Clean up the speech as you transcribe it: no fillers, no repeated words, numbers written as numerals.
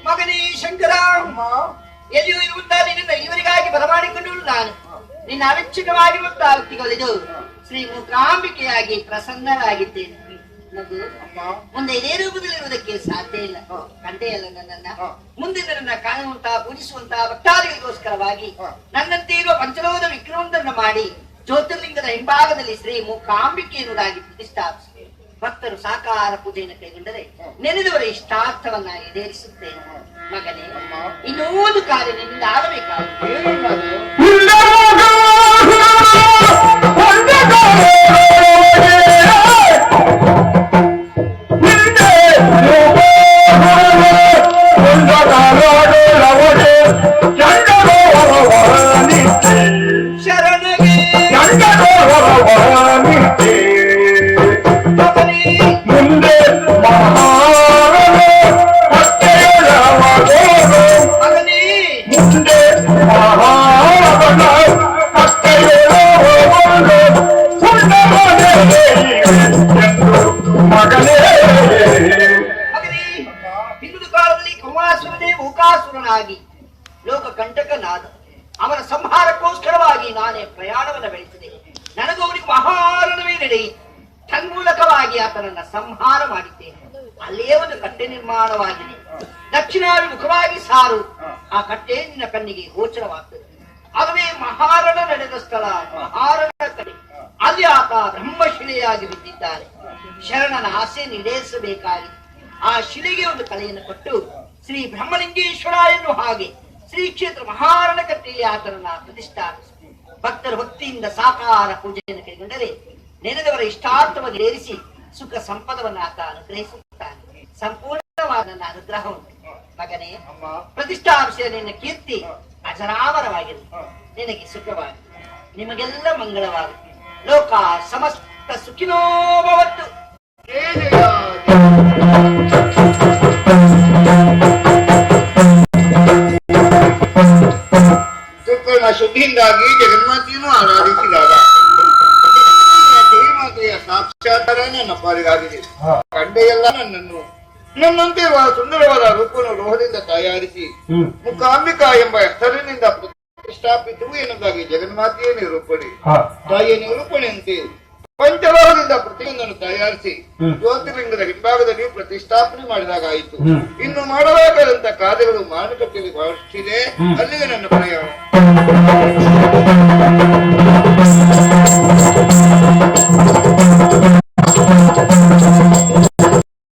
ಮಗನೇ ಶಂಕರ, ಎಲ್ಲಿಯೂ ಇರುವಂತಹ ನಿನ್ನ ಇವರಿಗಾಗಿ ಬರಮಾಡಿಕೊಂಡು ನಾನು ನಿನ್ನ ಅವೆಚ್ಚಕವಾಗಿರುವಂತಹ ವ್ಯಕ್ತಿಗಳಿದು ಶ್ರೀ ಮೂಕಾಂಬಿಕೆಯಾಗಿ ಪ್ರಸನ್ನರಾಗಿದ್ದೇನೆ. ಮಗು, ಮುಂದೆ ಇದೇ ರೂಪದಲ್ಲಿರುವುದಕ್ಕೆ ಸಾಧ್ಯ ಇಲ್ಲ. ಕಂಡೇ ಅಲ್ಲ ನನ್ನನ್ನ. ಮುಂದೆ ನನ್ನ ಕಾಣುವಂತಹ ಪೂಜಿಸುವಂತಹ ಭಕ್ತಾದಿಗಳಿಗೋಸ್ಕರವಾಗಿ ನನ್ನಂತೆ ಇರುವ ಪಂಚಲೋಹದ ವಿಗ್ರಹವೊಂದನ್ನು ಮಾಡಿ ಜ್ಯೋತಿರ್ಲಿಂಗದ ಹಿಂಭಾಗದಲ್ಲಿ ಶ್ರೀ ಮೂಕಾಂಬಿಕೆ ಎನ್ನುವುದಾಗಿ ಪ್ರತಿಷ್ಠಾಪಿಸಿ ಭಕ್ತರು ಸಾಕಾರ ಪೂಜೆಯನ್ನು ಕೈಗೊಂಡರೆ ನೆನೆದವರ ಇಷ್ಟಾರ್ಥವನ್ನ ಈಡೇರಿಸುತ್ತೇನೆ. ಮಗನೇ, ಇನ್ನೊಂದು ಕಾರ್ಯ ನಿನ್ನಿಂದ ಆಗಬೇಕಾಗುತ್ತೆ. ಹಿಂದೂ ಕಾಲದಲ್ಲಿ ಕುಮಾರಸ್ವಾಮಿ ಮೂಕಾಸುರನಾಗಿ ಲೋಕ ಕಂಟಕನಾದ ಅವನ ಸಂಹಾರಕ್ಕೋಸ್ಕರವಾಗಿ ನಾನೇ ಪ್ರಯಾಣವನ್ನು ಬೆಳೆಸಿದೆ. ನನಗೂ ಅವನಿಗೆ ಮಹಾರಣವೇ ನಡೆಯಿತು. ತನ್ಮೂಲಕವಾಗಿ ಆತನನ್ನ ಸಂಹಾರ ಮಾಡಿದ್ದೇನೆ. ಅಲ್ಲೇ ಒಂದು ಕಟ್ಟೆ ನಿರ್ಮಾಣವಾಗಿದೆ. ದಕ್ಷಿಣಾಭಿಮುಖವಾಗಿ ಸಾರು. ಆ ಕಟ್ಟೆ ನಿನ್ನ ಕಣ್ಣಿಗೆ ಗೋಚರವಾಗ್ತದೆ. ಅದುವೇ ಮಹಾರಣ ನಡೆದ ಸ್ಥಳ, ಮಹಾರಣ ಕಡೆ. ಅಲ್ಲಿ ಆತ ಬ್ರಹ್ಮಶಿಲೆಯಾಗಿ ಬಿದ್ದಿದ್ದಾರೆ. ಶರಣನ ಆಸೆಯನ್ನು ಈಡೇರಿಸಬೇಕಾಗಿದೆ. ಆ ಶಿಲೆಗೆ ಒಂದು ಕಲೆಯನ್ನು ಕೊಟ್ಟು ಶ್ರೀ ಬ್ರಹ್ಮಲಿಂಗೇಶ್ವರ ಎನ್ನುವ ಹಾಗೆ ಶ್ರೀ ಕ್ಷೇತ್ರ ಮಹಾರಣ ಕಟ್ಟೆಯಲ್ಲಿ ಆತನನ್ನ ಪ್ರತಿಷ್ಠಾಪಿಸಿ ಭಕ್ತರ ಭಕ್ತಿಯಿಂದ ಸಾಕಾರ ಪೂಜೆಯನ್ನು ಕೈಗೊಂಡರೆ ನೆನೆದವರ ಇಷ್ಟಾರ್ಥವನ್ನು ಏರಿಸಿ ಸುಖ ಸಂಪದವನ್ನು ಆತ ಅನುಗ್ರಹಿಸುತ್ತಾನೆ. ಸಂಪೂರ್ಣವಾದ ನನ್ನ ಅನುಗ್ರಹ ಉಂಟು. ಮಗನೇ, ಪ್ರತಿಷ್ಠಾಪಿಸಿದ ನಿನ್ನ ಕೀರ್ತಿ ಅಜರಾಮರವಾಗಿರಲಿ. ನಿನಗೆ ಸುಖವಾಗಿ, ನಿಮಗೆಲ್ಲ ಮಂಗಳವಾಗಲಿ. ಲೋಕ ಸಮಸ್ತ ಸುಖಿನೋ ಭವಂತು. ಶುಕ್ರನ ಶುದ್ಧಿಯಿಂದಾಗಿ ಜಗನ್ಮಾತೆಯನ್ನು ಆರಾಧಿಸಿದಾಗ ದೇವಮಾತೆಯ ಸಾಕ್ಷಾತ್ಕಾರ ನನ್ನ ಪಾಲಿಗಾಗಿದೆ. ಕಂಡೆಯಲ್ಲ ನನ್ನನ್ನು ನನ್ನಂತೆ ಸುಂದರವಾದ ರೂಪವನ್ನು ಲೋಹದಿಂದ ತಯಾರಿಸಿ ಮೂಕಾಂಬಿಕಾ ಎಂಬ ಹೆಸರಿನಿಂದ ಪ್ರತಿಷ್ಠಾಪಿತು ಎನ್ನುವುದಾಗಿ ಜಗನ್ಮಾತೆಯ ನಿರೂಪಣೆ. ತಾಯಿಯ ನಿರೂಪಣೆಯಂತೆ ಪಂಚಲೋಹದಿಂದ ಪ್ರತಿಯೊಂದನ್ನು ತಯಾರಿಸಿ ಜ್ಯೋತಿರ್ಲಿಂಗದ ಹಿಂಭಾಗದಲ್ಲಿ ಪ್ರತಿಷ್ಠಾಪನೆ ಮಾಡಿದಾಗಾಯಿತು. ಇನ್ನು ಮಾಡಬೇಕಾದಂತ ಕಾರ್ಯಗಳು ಮಾರುಕಟ್ಟೆಯಲ್ಲಿ ಬಹಳಷ್ಟಿದೆ. ಅಲ್ಲಿಗೆ ನನ್ನ ಪ್ರಯಾಣ.